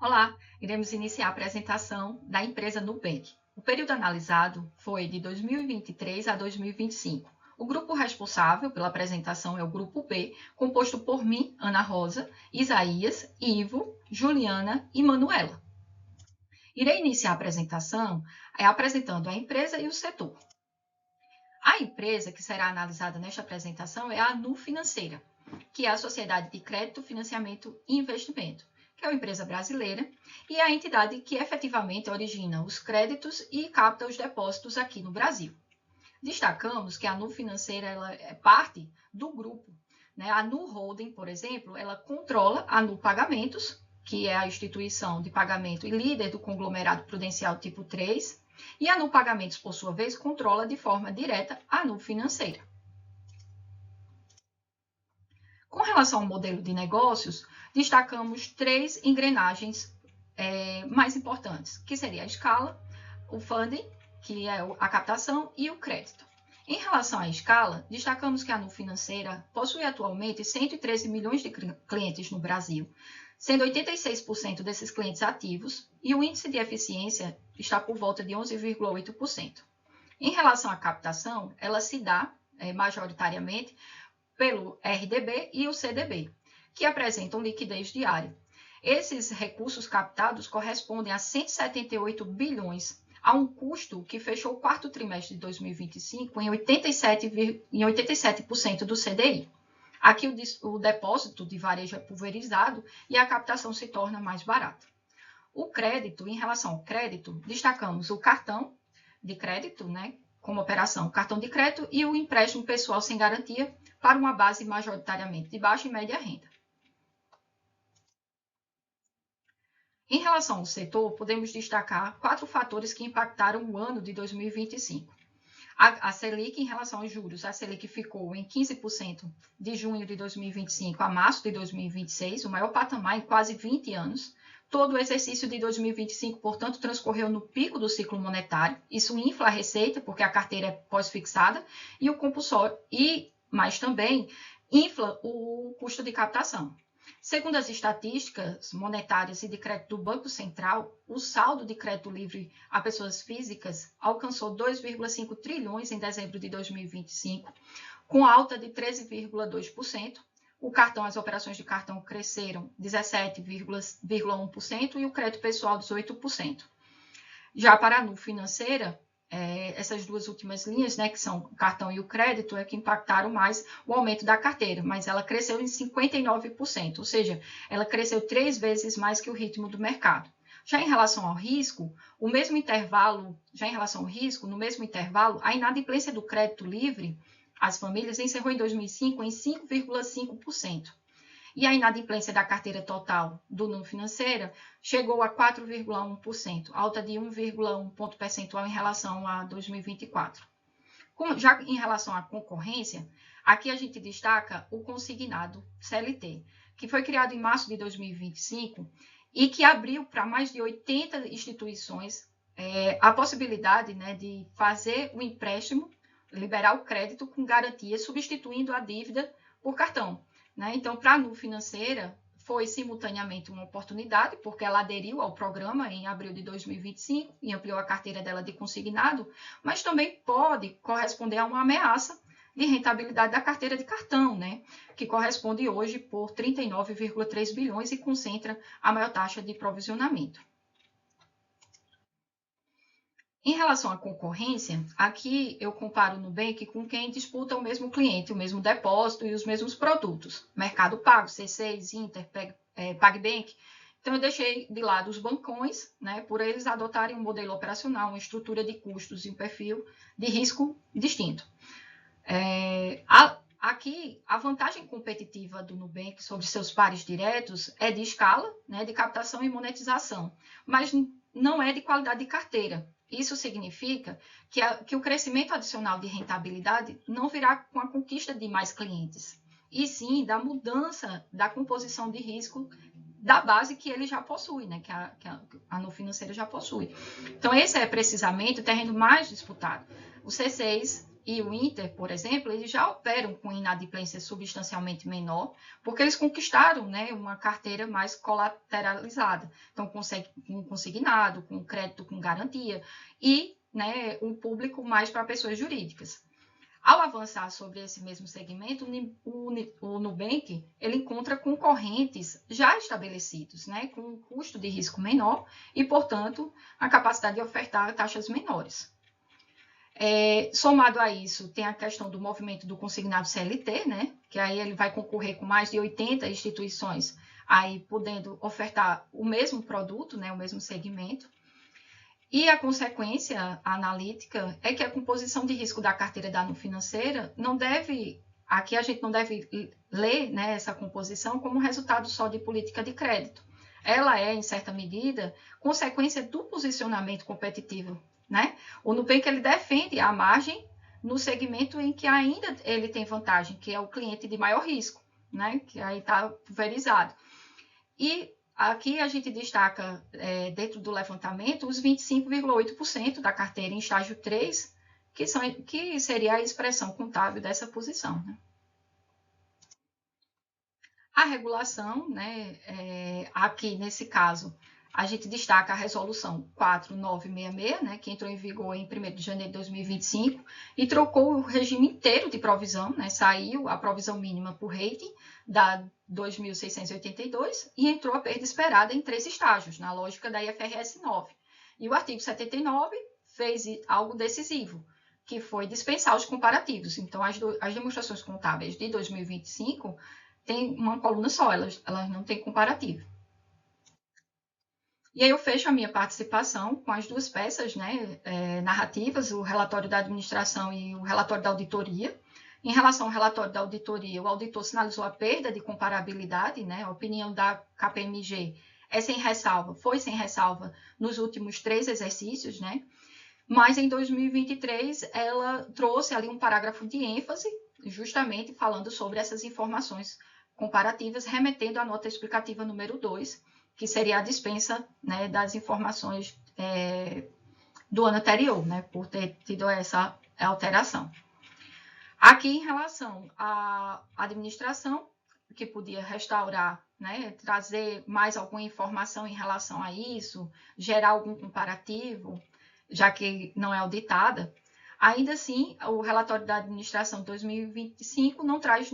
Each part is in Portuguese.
Olá, iremos iniciar a apresentação da empresa Nubank. O período analisado foi de 2023 a 2025. O grupo responsável pela apresentação é o Grupo B, composto por mim, Ana Rosa, Isaías, Ivo, Juliana e Manuela. Irei iniciar a apresentação apresentando a empresa e o setor. A empresa que será analisada nesta apresentação é a Nu Financeira, que é a Sociedade de Crédito, Financiamento e Investimento, que é uma empresa brasileira e é a entidade que efetivamente origina os créditos e capta os depósitos aqui no Brasil. Destacamos que a Nu Financeira ela é parte do grupo, né? A Nu Holding, por exemplo, ela controla a Nu Pagamentos, que é a instituição de pagamento e líder do conglomerado prudencial tipo 3, e a Nu Pagamentos, por sua vez, controla de forma direta a Nu Financeira. Com relação ao modelo de negócios, destacamos três engrenagens mais importantes, que seria a escala, o funding, que é a captação, e o crédito. Em relação à escala, destacamos que a Nu Financeira possui atualmente 113 milhões de clientes no Brasil, sendo 86% desses clientes ativos, e o índice de eficiência está por volta de 11,8%. Em relação à captação, ela se dá majoritariamente pelo RDB e o CDB, que apresentam liquidez diária. Esses recursos captados correspondem a 178 bilhões, a um custo que fechou o quarto trimestre de 2025 em 87% do CDI. Aqui o depósito de varejo é pulverizado e a captação se torna mais barata. O crédito, em relação ao crédito, destacamos o cartão de crédito, né, como operação, cartão de crédito e o empréstimo pessoal sem garantia para uma base majoritariamente de baixa e média renda. Em relação ao setor, podemos destacar 4 fatores que impactaram o ano de 2025. A Selic, em relação aos juros, a Selic ficou em 15% de junho de 2025 a março de 2026, o maior patamar em quase 20 anos. Todo o exercício de 2025, portanto, transcorreu no pico do ciclo monetário. Isso infla a receita, porque a carteira é pós-fixada, e o compulsório, mas também infla o custo de captação. Segundo as estatísticas monetárias e de crédito do Banco Central, o saldo de crédito livre a pessoas físicas alcançou 2,5 trilhões em dezembro de 2025, com alta de 13,2%. O cartão, as operações de cartão cresceram 17,1% e o crédito pessoal 18%. Já para a Nu Financeira, essas duas últimas linhas, né, que são o cartão e o crédito, é que impactaram mais o aumento da carteira, mas ela cresceu em 59%, ou seja, ela cresceu 3 vezes mais que o ritmo do mercado. Já em relação ao risco, no mesmo intervalo, a inadimplência do crédito livre às famílias encerrou em 2005 em 5,5%. E a inadimplência da carteira total do Nu Financeira chegou a 4,1%, alta de 1,1 ponto percentual em relação a 2024. Já em relação à concorrência, aqui a gente destaca o consignado CLT, que foi criado em março de 2025 e que abriu para mais de 80 instituições a possibilidade, né, de fazer o empréstimo, liberar o crédito com garantia, substituindo a dívida por cartão. Então, para a Nu Financeira, foi simultaneamente uma oportunidade, porque ela aderiu ao programa em abril de 2025 e ampliou a carteira dela de consignado, mas também pode corresponder a uma ameaça de rentabilidade da carteira de cartão, né, que corresponde hoje por 39,3 bilhões e concentra a maior taxa de provisionamento. Em relação à concorrência, aqui eu comparo o Nubank com quem disputa o mesmo cliente, o mesmo depósito e os mesmos produtos. Mercado Pago, C6, Inter, PagBank. Então, eu deixei de lado os bancões, né, por eles adotarem um modelo operacional, uma estrutura de custos e um perfil de risco distinto. Aqui, a vantagem competitiva do Nubank sobre seus pares diretos é de escala, né, de captação e monetização, mas não é de qualidade de carteira. Isso significa que o crescimento adicional de rentabilidade não virá com a conquista de mais clientes, e sim da mudança da composição de risco da base que ele já possui, né, que a Nu Financeira já possui. Então, esse é precisamente o terreno mais disputado. O C6 e o Inter, por exemplo, eles já operam com inadimplência substancialmente menor, porque eles conquistaram, né, uma carteira mais colateralizada. Então, com consignado, com crédito com garantia e, né, um público mais para pessoas jurídicas. Ao avançar sobre esse mesmo segmento, o Nubank ele encontra concorrentes já estabelecidos, né, com um custo de risco menor e, portanto, a capacidade de ofertar taxas menores. Somado a isso, tem a questão do movimento do consignado CLT, né, que aí ele vai concorrer com mais de 80 instituições, aí podendo ofertar o mesmo produto, né, o mesmo segmento. E a consequência analítica é que a composição de risco da carteira da financeira não deve, aqui a gente não deve ler, né, essa composição como resultado só de política de crédito. Ela é, em certa medida, consequência do posicionamento competitivo, né? O Nubank ele defende a margem no segmento em que ainda ele tem vantagem, que é o cliente de maior risco, né? Que aí está pulverizado. E aqui a gente destaca, dentro do levantamento, os 25,8% da carteira em estágio 3, que seria a expressão contábil dessa posição, né? A regulação, né, aqui nesse caso, a gente destaca a resolução 4966, né, que entrou em vigor em 1º de janeiro de 2025 e trocou o regime inteiro de provisão, né, saiu a provisão mínima por rating da 2.682 e entrou a perda esperada em 3 estágios, na lógica da IFRS 9. E o artigo 79 fez algo decisivo, que foi dispensar os comparativos. Então, as demonstrações contábeis de 2025 tem uma coluna só, elas não têm comparativo. E aí eu fecho a minha participação com as duas peças, né, narrativas, o relatório da administração e o relatório da auditoria. Em relação ao relatório da auditoria, o auditor sinalizou a perda de comparabilidade, né, a opinião da KPMG foi sem ressalva nos últimos 3 exercícios, né, mas em 2023 ela trouxe ali um parágrafo de ênfase, justamente falando sobre essas informações comparativas, remetendo à nota explicativa número 2, que seria a dispensa, né, das informações do ano anterior, né, por ter tido essa alteração. Aqui, em relação à administração, que podia restaurar, né, trazer mais alguma informação em relação a isso, gerar algum comparativo, já que não é auditada, ainda assim, o relatório da administração 2025 não traz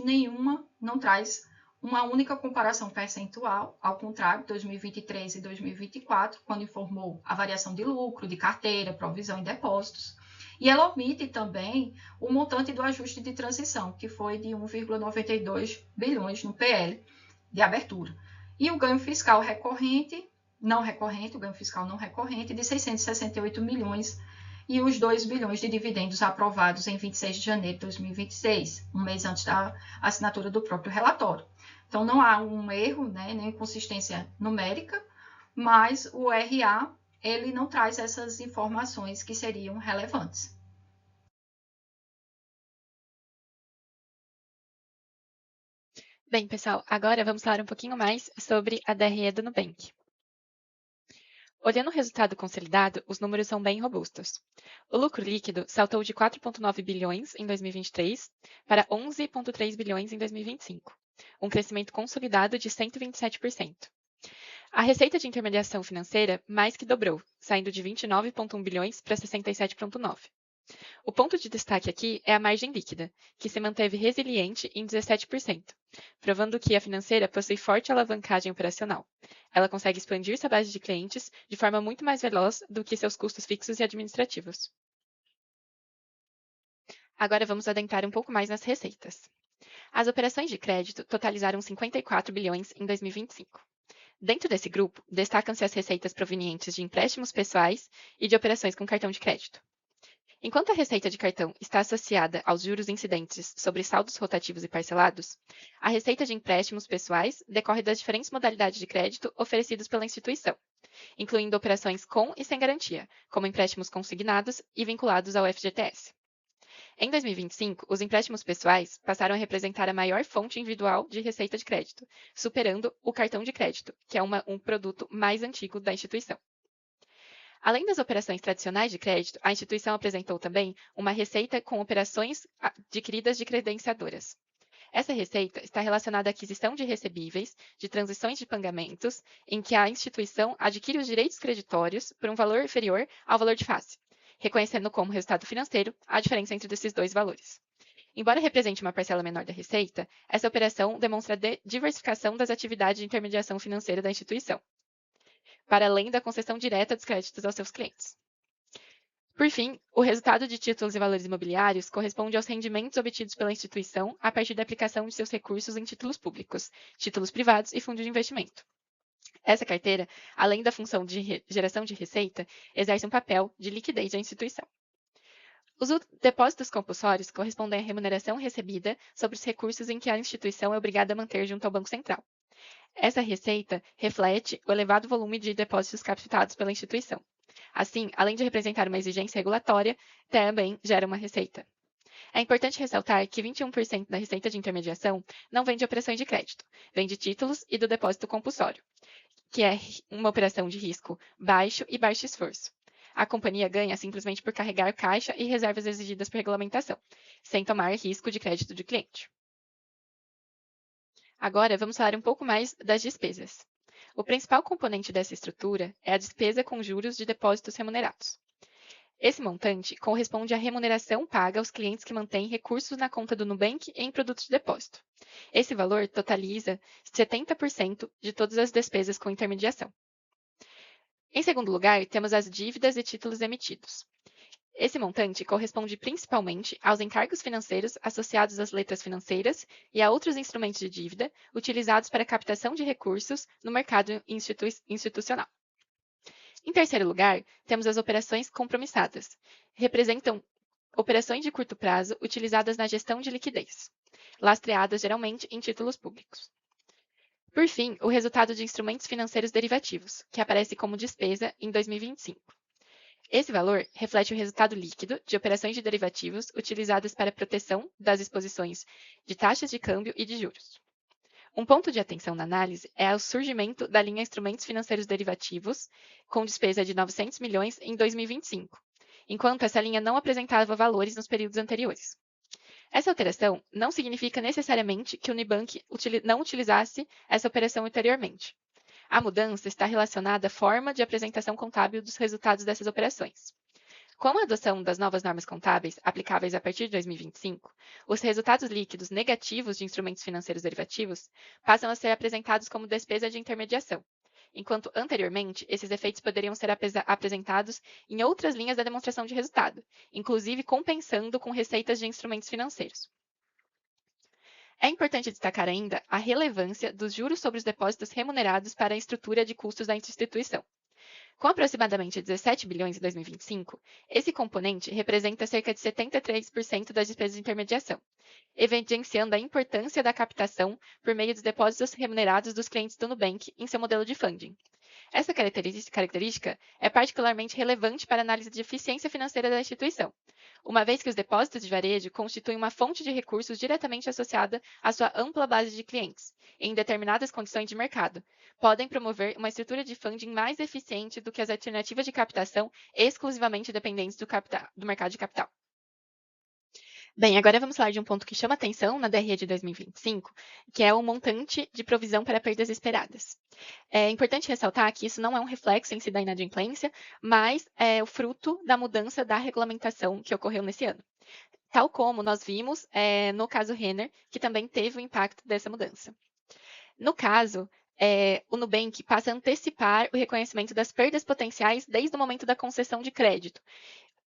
uma única comparação percentual, ao contrário, 2023 e 2024, quando informou a variação de lucro, de carteira, provisão e depósitos. E ela omite também o montante do ajuste de transição, que foi de 1,92 bilhões no PL de abertura. E o ganho fiscal o ganho fiscal não recorrente, de 668 milhões e os 2 bilhões de dividendos aprovados em 26 de janeiro de 2026, um mês antes da assinatura do próprio relatório. Então, não há um erro, né, nem inconsistência numérica, mas o RA ele não traz essas informações que seriam relevantes. Bem, pessoal, agora vamos falar um pouquinho mais sobre a DRE do Nubank. Olhando o resultado consolidado, os números são bem robustos. O lucro líquido saltou de 4,9 bilhões em 2023 para 11,3 bilhões em 2025, um crescimento consolidado de 127%. A receita de intermediação financeira mais que dobrou, saindo de 29,1 bilhões para 67,9. O ponto de destaque aqui é a margem líquida, que se manteve resiliente em 17%, provando que a financeira possui forte alavancagem operacional. Ela consegue expandir sua base de clientes de forma muito mais veloz do que seus custos fixos e administrativos. Agora vamos adentrar um pouco mais nas receitas. As operações de crédito totalizaram 54 bilhões em 2025. Dentro desse grupo, destacam-se as receitas provenientes de empréstimos pessoais e de operações com cartão de crédito. Enquanto a receita de cartão está associada aos juros incidentes sobre saldos rotativos e parcelados, a receita de empréstimos pessoais decorre das diferentes modalidades de crédito oferecidas pela instituição, incluindo operações com e sem garantia, como empréstimos consignados e vinculados ao FGTS. Em 2025, os empréstimos pessoais passaram a representar a maior fonte individual de receita de crédito, superando o cartão de crédito, que é um produto mais antigo da instituição. Além das operações tradicionais de crédito, a instituição apresentou também uma receita com operações adquiridas de credenciadoras. Essa receita está relacionada à aquisição de recebíveis, de transições de pagamentos, em que a instituição adquire os direitos creditórios por um valor inferior ao valor de face, reconhecendo como resultado financeiro a diferença entre esses dois valores. Embora represente uma parcela menor da receita, essa operação demonstra a diversificação das atividades de intermediação financeira da instituição, para além da concessão direta dos créditos aos seus clientes. Por fim, o resultado de títulos e valores imobiliários corresponde aos rendimentos obtidos pela instituição a partir da aplicação de seus recursos em títulos públicos, títulos privados e fundos de investimento. Essa carteira, além da função de geração de receita, exerce um papel de liquidez da instituição. Os depósitos compulsórios correspondem à remuneração recebida sobre os recursos em que a instituição é obrigada a manter junto ao Banco Central. Essa receita reflete o elevado volume de depósitos captados pela instituição. Assim, além de representar uma exigência regulatória, também gera uma receita. É importante ressaltar que 21% da receita de intermediação não vem de operações de crédito, vem de títulos e do depósito compulsório, que é uma operação de risco baixo e baixo esforço. A companhia ganha simplesmente por carregar caixa e reservas exigidas por regulamentação, sem tomar risco de crédito de cliente. Agora, vamos falar um pouco mais das despesas. O principal componente dessa estrutura é a despesa com juros de depósitos remunerados. Esse montante corresponde à remuneração paga aos clientes que mantêm recursos na conta do Nubank em produtos de depósito. Esse valor totaliza 70% de todas as despesas com intermediação. Em segundo lugar, temos as dívidas e títulos emitidos. Esse montante corresponde principalmente aos encargos financeiros associados às letras financeiras e a outros instrumentos de dívida utilizados para a captação de recursos no mercado institucional. Em terceiro lugar, temos as operações compromissadas. Representam operações de curto prazo utilizadas na gestão de liquidez, lastreadas geralmente em títulos públicos. Por fim, o resultado de instrumentos financeiros derivativos, que aparece como despesa em 2025. Esse valor reflete o resultado líquido de operações de derivativos utilizadas para a proteção das exposições de taxas de câmbio e de juros. Um ponto de atenção na análise é o surgimento da linha Instrumentos Financeiros Derivativos, com despesa de 900 milhões em 2025, enquanto essa linha não apresentava valores nos períodos anteriores. Essa alteração não significa necessariamente que o Nubank não utilizasse essa operação anteriormente. A mudança está relacionada à forma de apresentação contábil dos resultados dessas operações. Com a adoção das novas normas contábeis, aplicáveis a partir de 2025, os resultados líquidos negativos de instrumentos financeiros derivativos passam a ser apresentados como despesa de intermediação, enquanto anteriormente esses efeitos poderiam ser apresentados em outras linhas da demonstração de resultado, inclusive compensando com receitas de instrumentos financeiros. É importante destacar ainda a relevância dos juros sobre os depósitos remunerados para a estrutura de custos da instituição. Com aproximadamente 17 bilhões em 2025, esse componente representa cerca de 73% das despesas de intermediação, evidenciando a importância da captação por meio dos depósitos remunerados dos clientes do Nubank em seu modelo de funding. Essa característica é particularmente relevante para a análise de eficiência financeira da instituição, uma vez que os depósitos de varejo constituem uma fonte de recursos diretamente associada à sua ampla base de clientes, em determinadas condições de mercado. Podem promover uma estrutura de funding mais eficiente do que as alternativas de captação exclusivamente dependentes do mercado de capital. Bem, agora vamos falar de um ponto que chama atenção na DRE de 2025, que é o montante de provisão para perdas esperadas. É importante ressaltar que isso não é um reflexo em si da inadimplência, mas é o fruto da mudança da regulamentação que ocorreu nesse ano. Tal como nós vimos no caso Renner, que também teve o impacto dessa mudança. No caso, o Nubank passa a antecipar o reconhecimento das perdas potenciais desde o momento da concessão de crédito.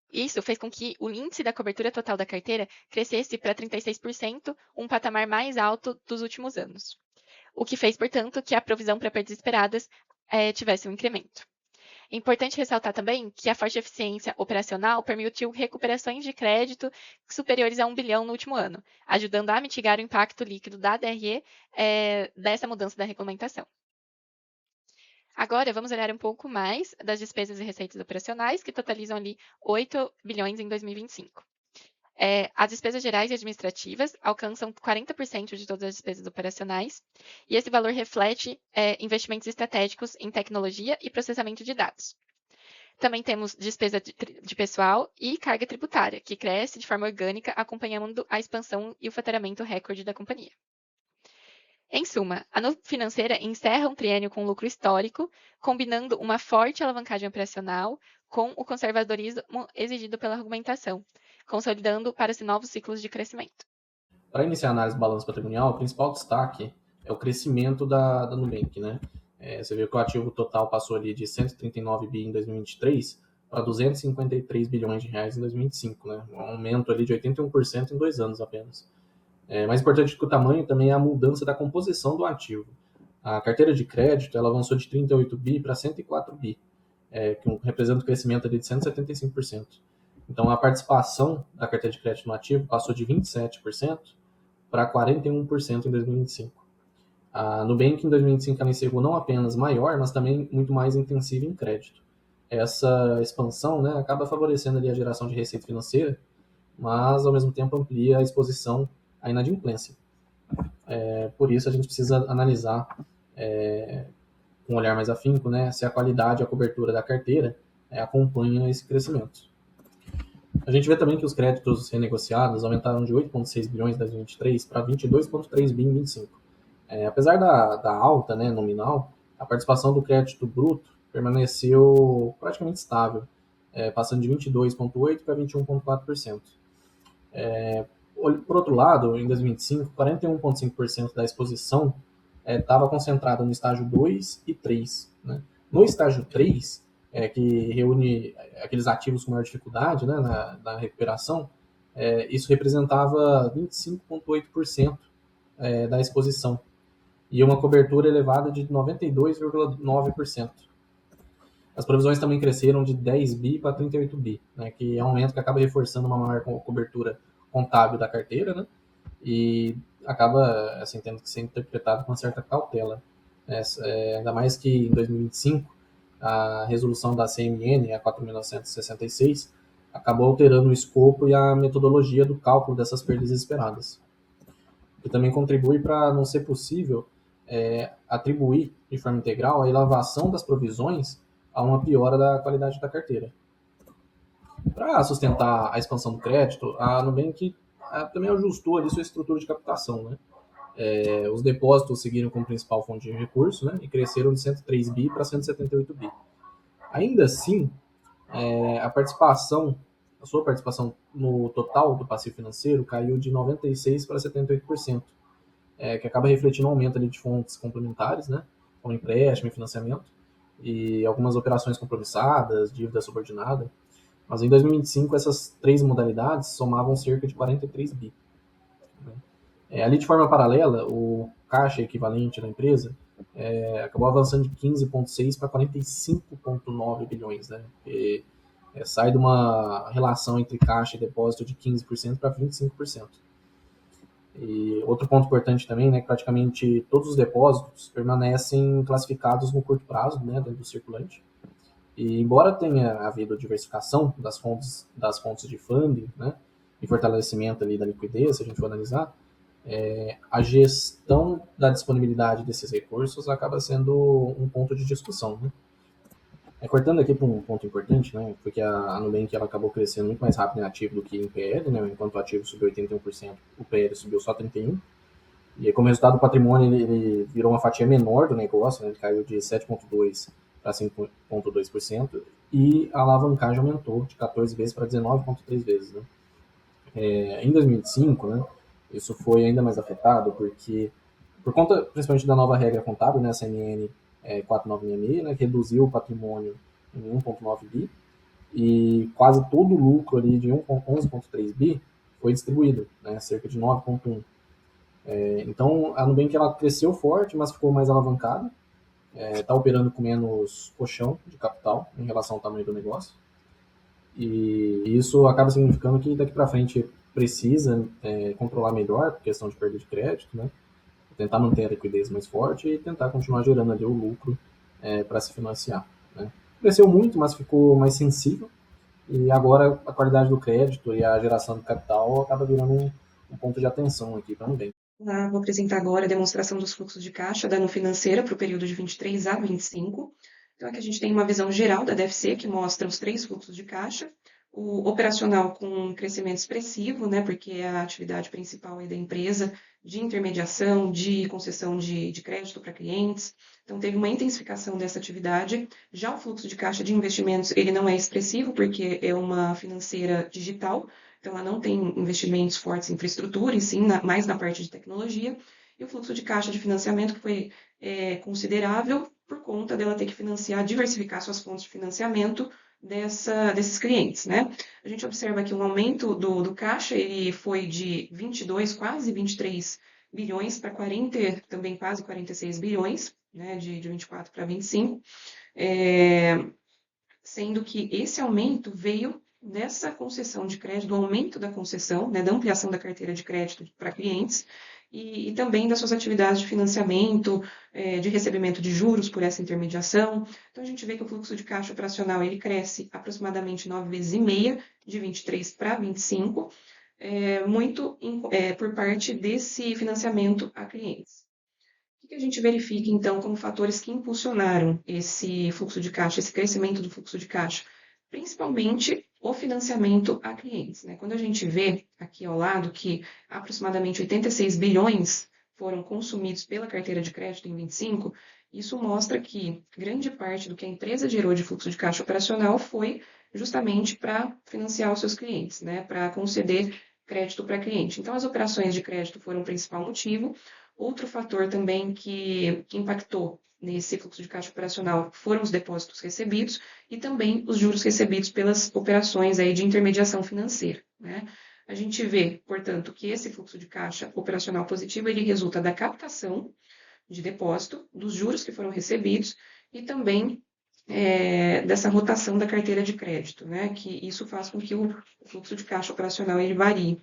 Isso fez com que o índice da cobertura total da carteira crescesse para 36%, um patamar mais alto dos últimos anos, o que fez, portanto, que a provisão para perdas esperadas tivesse um incremento. É importante ressaltar também que a forte eficiência operacional permitiu recuperações de crédito superiores a 1 bilhão no último ano, ajudando a mitigar o impacto líquido da DRE dessa mudança da regulamentação. Agora, vamos olhar um pouco mais das despesas e receitas operacionais, que totalizam ali 8 bilhões em 2025. As despesas gerais e administrativas alcançam 40% de todas as despesas operacionais, e esse valor reflete investimentos estratégicos em tecnologia e processamento de dados. Também temos despesa de pessoal e carga tributária, que cresce de forma orgânica, acompanhando a expansão e o faturamento recorde da companhia. Em suma, a Nubank Financeira encerra um triênio com lucro histórico, combinando uma forte alavancagem operacional com o conservadorismo exigido pela regulamentação, consolidando para os novos ciclos de crescimento. Para iniciar a análise do balanço patrimonial, o principal destaque é o crescimento da Nubank, né? Você vê que o ativo total passou ali de 139 bi em 2023 para 253 bilhões de reais em 2025, né? Um aumento ali de 81% em 2 anos apenas. Mais importante que o tamanho também é a mudança da composição do ativo. A carteira de crédito ela avançou de 38 bi para 104 bi, que representa um crescimento ali de 175%. Então, a participação da carteira de crédito no ativo passou de 27% para 41% em 2025. A Nubank, em 2025, ela encerrou não apenas maior, mas também muito mais intensiva em crédito. Essa expansão, né, acaba favorecendo ali a geração de receita financeira, mas, ao mesmo tempo, amplia a exposição à inadimplência. Por isso, a gente precisa analisar com um olhar mais afinco, né, se a qualidade e a cobertura da carteira acompanham esse crescimento. A gente vê também que os créditos renegociados aumentaram de 8,6 bilhões em 2023 para 22,3 bi em 2025. Apesar da alta, né, nominal, a participação do crédito bruto permaneceu praticamente estável, passando de 22,8% para 21,4%. Por outro lado, em 2025, 41,5% da exposição estava concentrada no estágio 2 e 3. Né? No estágio 3, que reúne aqueles ativos com maior dificuldade, né, na recuperação, isso representava 25,8% da exposição e uma cobertura elevada de 92,9%. As provisões também cresceram de 10 bi para 38 bi, né, que é um aumento que acaba reforçando uma maior cobertura contábil da carteira, né, e acaba assim, tendo que ser interpretado com uma certa cautela. Ainda mais que em 2025, a resolução da CMN, a 4.966, acabou alterando o escopo e a metodologia do cálculo dessas perdas esperadas. E também contribui para não ser possível atribuir de forma integral a elevação das provisões a uma piora da qualidade da carteira. Para sustentar a expansão do crédito, a Nubank também ajustou ali sua estrutura de captação, né? Os depósitos seguiram como principal fonte de recurso, né, e cresceram de 103 bi para 178 bi. Ainda assim, a sua participação no total do passivo financeiro caiu de 96% para 78%, que acaba refletindo um aumento ali de fontes complementares, né, como empréstimo e financiamento, e algumas operações compromissadas, dívida subordinada. Mas em 2025, essas três modalidades somavam cerca de 43 bi. Ali de forma paralela, o caixa equivalente da empresa acabou avançando de 15,6 para 45,9 bilhões, né? E, sai de uma relação entre caixa e depósito de 15% para 25%. E outro ponto importante também, né, que praticamente todos os depósitos permanecem classificados no curto prazo, né, dentro do circulante. E embora tenha havido diversificação das fontes de funding, né, e fortalecimento ali da liquidez, se a gente for analisar, a gestão da disponibilidade desses recursos acaba sendo um ponto de discussão, né? Cortando aqui para um ponto importante, né, porque a Nubank ela acabou crescendo muito mais rápido em ativo do que em PL, né, enquanto o ativo subiu 81%, o PL subiu só 31%, e como resultado o patrimônio ele virou uma fatia menor do negócio, né, ele caiu de 7,2% para 5,2%, e a alavancagem aumentou de 14 vezes para 19,3 vezes. Né? Em 2025, né, isso foi ainda mais afetado porque, por conta principalmente da nova regra contábil, né, a CMN 4.966, né, que reduziu o patrimônio em 1,9 bi, e quase todo o lucro ali de 11,3 bi foi distribuído, né, cerca de 9,1. Então, a Nubank ela cresceu forte, mas ficou mais alavancada, está operando com menos colchão de capital em relação ao tamanho do negócio, e isso acaba significando que daqui para frente precisa controlar melhor a questão de perda de crédito, né? Tentar manter a liquidez mais forte e tentar continuar gerando ali o lucro para se financiar. Né? Cresceu muito, mas ficou mais sensível, e agora a qualidade do crédito e a geração de capital acaba virando um ponto de atenção aqui para a Nubank. Vou apresentar agora a demonstração dos fluxos de caixa da Nubank Financeira para o período de 23 a 25. Então, aqui a gente tem uma visão geral da DFC, que mostra os 3 fluxos de caixa. O operacional com um crescimento expressivo, né, porque é a atividade principal aí da empresa, de intermediação, de concessão de crédito para clientes. Então, teve uma intensificação dessa atividade. Já o fluxo de caixa de investimentos, ele não é expressivo, porque é uma financeira digital, então ela não tem investimentos fortes em infraestrutura, e sim mais na parte de tecnologia. E o fluxo de caixa de financiamento, que foi considerável por conta dela ter que diversificar suas fontes de financiamento desses clientes, né? A gente observa aqui um aumento do caixa, ele foi de 22, quase 23 bilhões para 40, também quase 46 bilhões, né? De 24 para 25, sendo que esse aumento veio dessa concessão de crédito, do aumento da concessão, né, da ampliação da carteira de crédito para clientes, e também das suas atividades de financiamento, de recebimento de juros por essa intermediação. Então, a gente vê que o fluxo de caixa operacional ele cresce aproximadamente 9,5 vezes, de 23 para 25, muito por parte desse financiamento a clientes. O que a gente verifica, então, como fatores que impulsionaram esse fluxo de caixa, esse crescimento do fluxo de caixa? Principalmente o financiamento a clientes, né? Quando a gente vê aqui ao lado que aproximadamente 86 bilhões foram consumidos pela carteira de crédito em 25, isso mostra que grande parte do que a empresa gerou de fluxo de caixa operacional foi justamente para financiar os seus clientes, né? Para conceder crédito para cliente. Então, as operações de crédito foram o principal motivo. Outro fator também que impactou nesse fluxo de caixa operacional foram os depósitos recebidos e também os juros recebidos pelas operações aí de intermediação financeira, né? A gente vê, portanto, que esse fluxo de caixa operacional positivo ele resulta da captação de depósito, dos juros que foram recebidos e também dessa rotação da carteira de crédito, né? Que isso faz com que o fluxo de caixa operacional ele varie.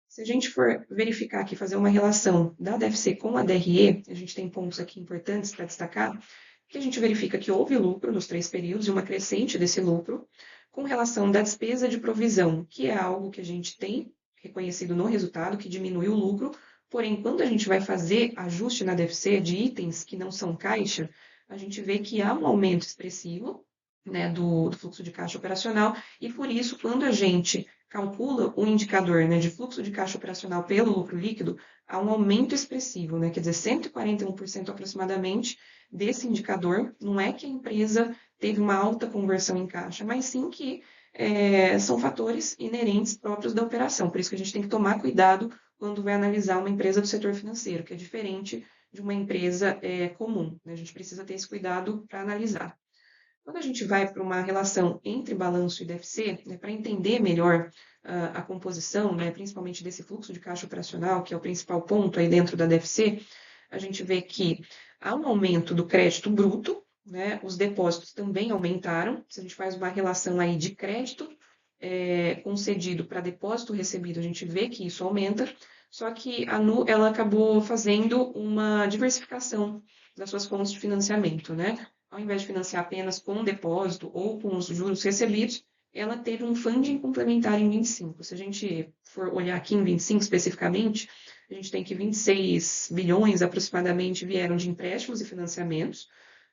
Se a gente for verificar aqui, fazer uma relação da DFC com a DRE, a gente tem pontos aqui importantes para destacar, que a gente verifica que houve lucro nos 3 períodos e uma crescente desse lucro, com relação da despesa de provisão, que é algo que a gente tem reconhecido no resultado, que diminui o lucro, porém, quando a gente vai fazer ajuste na DFC de itens que não são caixa, a gente vê que há um aumento expressivo, né, do fluxo de caixa operacional, e por isso, quando a gente calcula o indicador, né, de fluxo de caixa operacional pelo lucro líquido, há um aumento expressivo, né, quer dizer, 141% aproximadamente desse indicador. Não é que a empresa teve uma alta conversão em caixa, mas sim que são fatores inerentes próprios da operação. Por isso que a gente tem que tomar cuidado quando vai analisar uma empresa do setor financeiro, que é diferente de uma empresa comum, né? A gente precisa ter esse cuidado para analisar. Quando a gente vai para uma relação entre balanço e DFC, né, para entender melhor a composição, né, principalmente desse fluxo de caixa operacional, que é o principal ponto aí dentro da DFC, a gente vê que há um aumento do crédito bruto, né, os depósitos também aumentaram. Se a gente faz uma relação aí de crédito concedido para depósito recebido, a gente vê que isso aumenta, só que a Nu ela acabou fazendo uma diversificação das suas fontes de financiamento, né? Ao invés de financiar apenas com o depósito ou com os juros recebidos, ela teve um funding complementar em 25. Se a gente for olhar aqui em 25 especificamente, a gente tem que 26 bilhões aproximadamente vieram de empréstimos e financiamentos,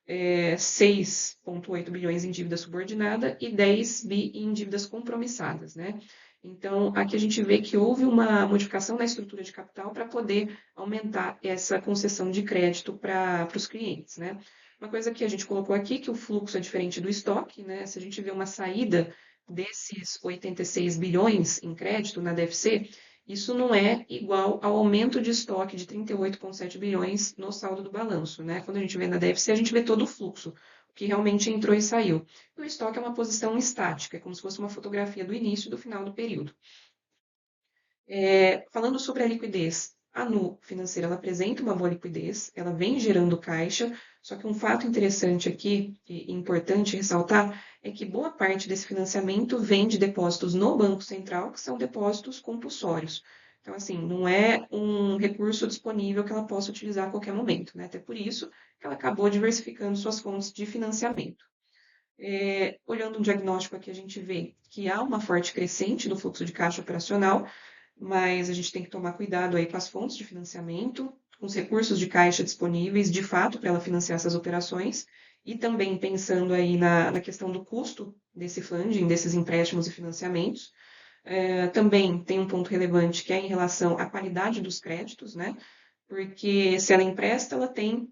6,8 bilhões em dívida subordinada e 10 bi em dívidas compromissadas, né? Então, aqui a gente vê que houve uma modificação na estrutura de capital para poder aumentar essa concessão de crédito para os clientes, né? Uma coisa que a gente colocou aqui, que o fluxo é diferente do estoque, né? Se a gente vê uma saída desses 86 bilhões em crédito na DFC, isso não é igual ao aumento de estoque de 38,7 bilhões no saldo do balanço, né? Quando a gente vê na DFC, a gente vê todo o fluxo, o que realmente entrou e saiu. E o estoque é uma posição estática, é como se fosse uma fotografia do início e do final do período. Falando sobre a liquidez, a Nu financeira ela apresenta uma boa liquidez, ela vem gerando caixa, só que um fato interessante aqui e importante ressaltar é que boa parte desse financiamento vem de depósitos no Banco Central, que são depósitos compulsórios. Então, assim, não é um recurso disponível que ela possa utilizar a qualquer momento, né? Até por isso que ela acabou diversificando suas fontes de financiamento. Olhando um diagnóstico aqui, a gente vê que há uma forte crescente do fluxo de caixa operacional, mas a gente tem que tomar cuidado aí com as fontes de financiamento, com os recursos de caixa disponíveis, de fato, para ela financiar essas operações, e também pensando aí na questão do custo desse funding, desses empréstimos e financiamentos. Também tem um ponto relevante que é em relação à qualidade dos créditos, né? Porque se ela empresta, ela tem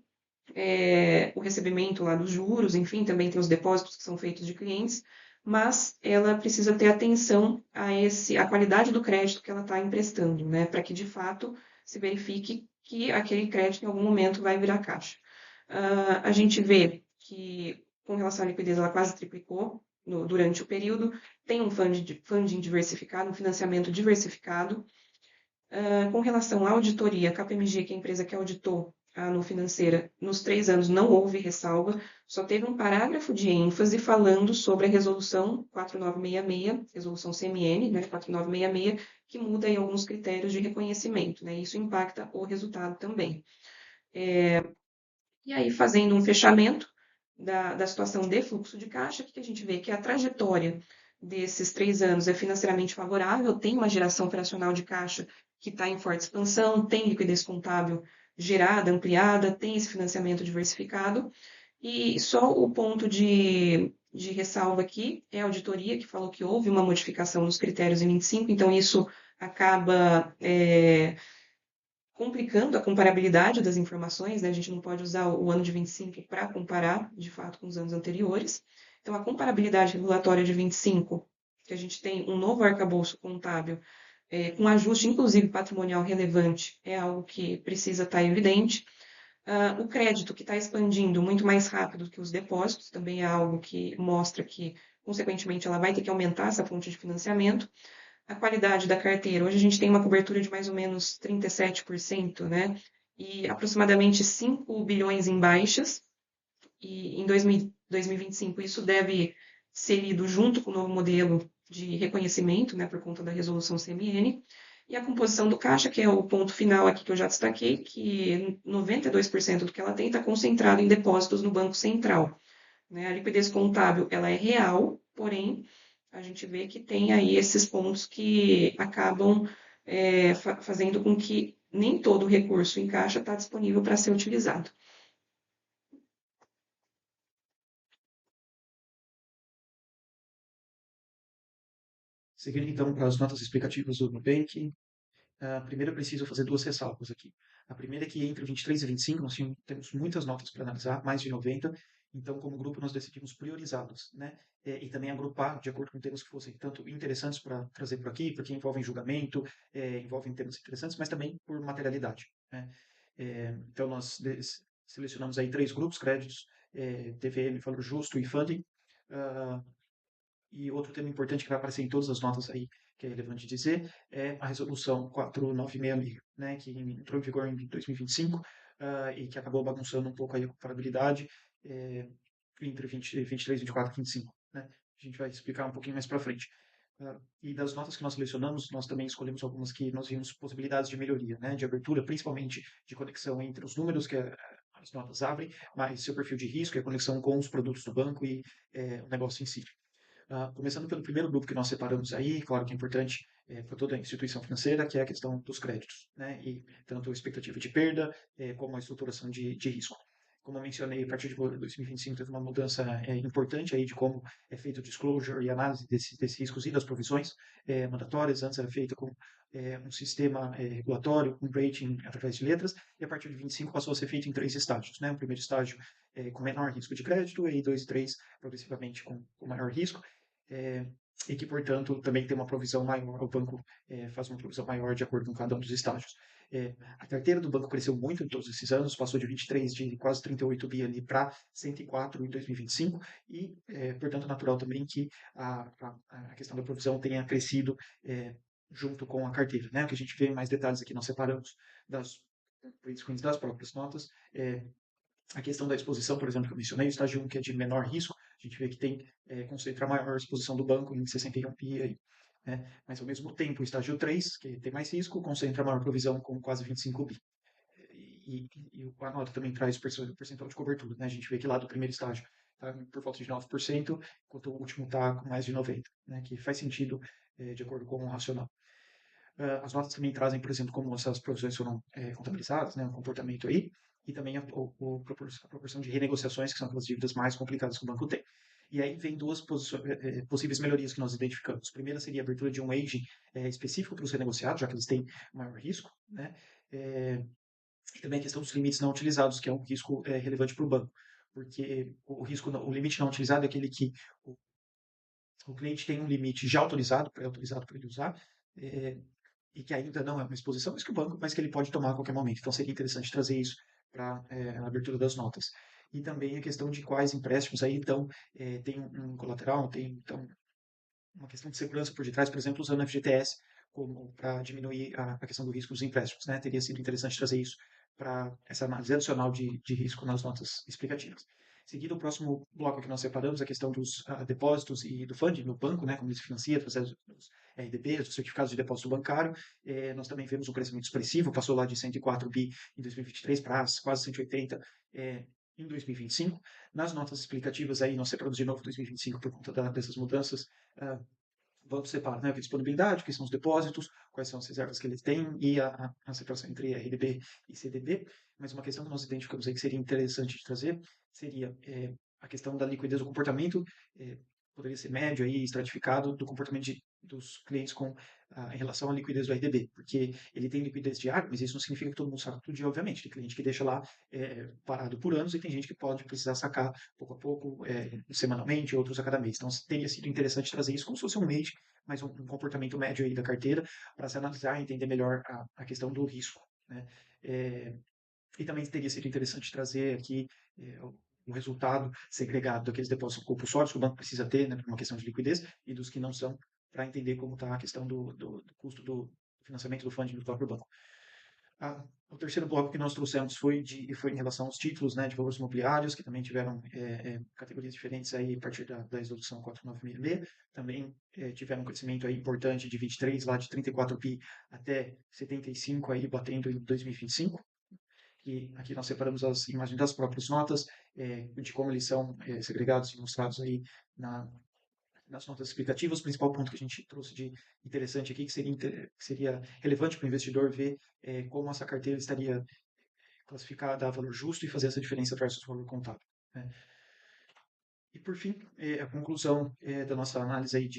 o recebimento lá dos juros, enfim, também tem os depósitos que são feitos de clientes, mas ela precisa ter atenção à qualidade do crédito que ela está emprestando, né? Para que de fato se verifique que aquele crédito em algum momento vai virar caixa. A gente vê que, com relação à liquidez, ela quase triplicou durante o período, tem um funding diversificado, um financiamento diversificado. Com relação à auditoria, a KPMG, que é a empresa que auditou a No Financeira, nos 3 anos não houve ressalva, só teve um parágrafo de ênfase falando sobre a resolução 4966, resolução CMN, né, 4966, que muda em alguns critérios de reconhecimento, né, isso impacta o resultado também. E aí, fazendo um fechamento da situação de fluxo de caixa, que a gente vê que a trajetória desses 3 anos é financeiramente favorável, tem uma geração operacional de caixa que está em forte expansão, tem liquidez contábil gerada, ampliada, tem esse financiamento diversificado. E só o ponto de ressalva aqui é a auditoria, que falou que houve uma modificação nos critérios em 25, então isso acaba complicando a comparabilidade das informações, né? A gente não pode usar o ano de 25 para comparar, de fato, com os anos anteriores. Então, a comparabilidade regulatória de 25, que a gente tem um novo arcabouço contábil, com ajuste, inclusive, patrimonial relevante, é algo que precisa estar evidente. O crédito, que está expandindo muito mais rápido que os depósitos, também é algo que mostra que, consequentemente, ela vai ter que aumentar essa fonte de financiamento. A qualidade da carteira. Hoje a gente tem uma cobertura de mais ou menos 37%, né? E aproximadamente 5 bilhões em baixas. E em 2025 isso deve ser lido junto com o novo modelo de reconhecimento, né, por conta da resolução CMN. E a composição do caixa, que é o ponto final aqui que eu já destaquei, que 92% do que ela tem está concentrado em depósitos no Banco Central. Né? A liquidez contábil ela é real, porém a gente vê que tem aí esses pontos que acabam fazendo com que nem todo o recurso em caixa está disponível para ser utilizado. Seguindo então para as notas explicativas do Nubank, primeiro eu preciso fazer duas ressalvas aqui. A primeira é que entre 23 e 25 nós temos muitas notas para analisar, mais de 90, então como grupo nós decidimos priorizá-las, né? E também agrupar de acordo com temas que fossem tanto interessantes para trazer por aqui, porque envolvem julgamento, envolvem temas interessantes, mas também por materialidade, né? Então nós selecionamos aí 3 grupos, créditos, TVM, valor justo e funding. E outro tema importante que vai aparecer em todas as notas aí, que é relevante dizer, é a resolução 4966, né, que entrou em vigor em 2025 e que acabou bagunçando um pouco aí a comparabilidade entre 23, 24 e 25. Né? A gente vai explicar um pouquinho mais para frente. E das notas que nós selecionamos, nós também escolhemos algumas que nós vimos possibilidades de melhoria, né, de abertura, principalmente de conexão entre os números que as notas abrem, mas seu perfil de risco e a conexão com os produtos do banco e o negócio em si. Começando pelo primeiro grupo que nós separamos aí, claro que é importante para toda a instituição financeira, que é a questão dos créditos, né? E tanto a expectativa de perda como a estruturação de risco. Como eu mencionei, a partir de 2025 teve uma mudança importante aí de como é feito o disclosure e análise desses riscos e das provisões mandatórias. Antes era feito com um sistema regulatório, com rating através de letras, e a partir de 25 passou a ser feito em 3 estágios, né? O primeiro estágio com menor risco de crédito, e 2 e 3 progressivamente com maior risco, e que, portanto, também tem uma provisão maior, o banco faz uma provisão maior de acordo com cada um dos estágios. A carteira do banco cresceu muito em todos esses anos, passou de 23 de quase 38 bi ali para 104 em 2025 e, portanto, é natural também que a questão da provisão tenha crescido junto com a carteira, né? O que a gente vê em mais detalhes aqui, nós separamos das screens das próprias notas, a questão da exposição, por exemplo, que eu mencionei, o estágio 1, que é de menor risco, a gente vê que tem concentra a maior exposição do banco em 61 bi aí, né? Mas, ao mesmo tempo, o estágio 3, que tem mais risco, concentra a maior provisão com quase 25 bi. E a nota também traz o percentual de cobertura, né? A gente vê que lá do primeiro estágio está por volta de 9%, enquanto o último está com mais de 90%, né? Que faz sentido de acordo com o racional. As notas também trazem, por exemplo, como essas provisões foram contabilizadas, né? O comportamento aí. e também a proporção de renegociações, que são aquelas dívidas mais complicadas que o banco tem. E aí vem duas possíveis melhorias que nós identificamos. A primeira seria a abertura de um aging específico para os renegociados, já que eles têm maior risco, né? E também a questão dos limites não utilizados, que é um risco relevante para o banco, porque o limite não utilizado é aquele que o cliente tem um limite já autorizado, pré-autorizado para ele usar, e que ainda não é uma exposição, mas que ele pode tomar a qualquer momento. Então seria interessante trazer isso para a abertura das notas. E também a questão de quais empréstimos aí, então, tem um colateral, tem então uma questão de segurança por detrás, por exemplo, usando FGTS para diminuir a questão do risco dos empréstimos, né? Teria sido interessante trazer isso para essa análise adicional de risco nas notas explicativas. Seguido, o próximo bloco que nós separamos, a questão dos depósitos e do funding no banco, né, como ele se financia através dos RDBs, dos certificados de depósito bancário. Nós também vemos um crescimento expressivo, passou lá de 104 bi em 2023 para quase 180 em 2025. Nas notas explicativas, aí nós separamos de novo 2025 por conta dessas mudanças. Vamos separar, né, a disponibilidade, que são os depósitos, quais são as reservas que eles têm e a separação entre RDB e CDB. Mas uma questão que nós identificamos aí que seria interessante de trazer seria a questão da liquidez, do comportamento, poderia ser médio aí, estratificado, do comportamento dos clientes em relação à liquidez do RDB, porque ele tem liquidez diária, mas isso não significa que todo mundo saca todo dia, obviamente. Tem cliente que deixa lá parado por anos e tem gente que pode precisar sacar pouco a pouco, semanalmente, outros a cada mês. Então, teria sido interessante trazer isso como se fosse um mês, mas um comportamento médio aí da carteira, para se analisar e entender melhor a questão do risco, né? E também teria sido interessante trazer aqui um resultado segregado daqueles depósitos compulsórios que o banco precisa ter, né, por uma questão de liquidez, e dos que não são, para entender como está a questão do custo do financiamento do funding do próprio banco. O terceiro bloco que nós trouxemos foi em relação aos títulos, né, de valores imobiliários, que também tiveram categorias diferentes aí a partir da resolução 4966. Também tiveram um crescimento aí importante de 23, lá de 34 bi até 75, aí batendo em 2025. E aqui nós separamos as imagens das próprias notas, de como eles são segregados e mostrados aí nas notas explicativas. O principal ponto que a gente trouxe de interessante aqui, que seria relevante para o investidor ver como essa carteira estaria classificada a valor justo e fazer essa diferença versus o valor contábil, né? E por fim, a conclusão da nossa análise aí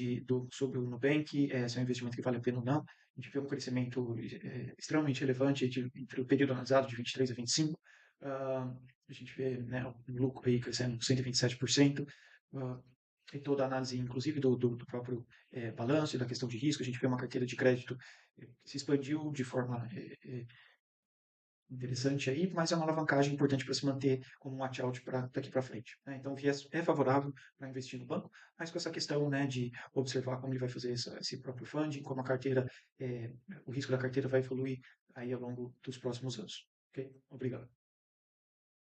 sobre o Nubank, se é um investimento que vale a pena ou não. A gente vê um crescimento extremamente relevante entre o período analisado de 23 a 25. A gente vê, né, o lucro aí crescendo 127%. E toda a análise, inclusive, do próprio balanço e da questão de risco. A gente vê uma carteira de crédito que se expandiu de forma interessante aí, mas é uma alavancagem importante para se manter como um watch-out daqui para frente, né? Então, o viés é favorável para investir no banco, mas com essa questão, né, de observar como ele vai fazer esse próprio funding, como a carteira, o risco da carteira vai evoluir aí ao longo dos próximos anos. Ok? Obrigado.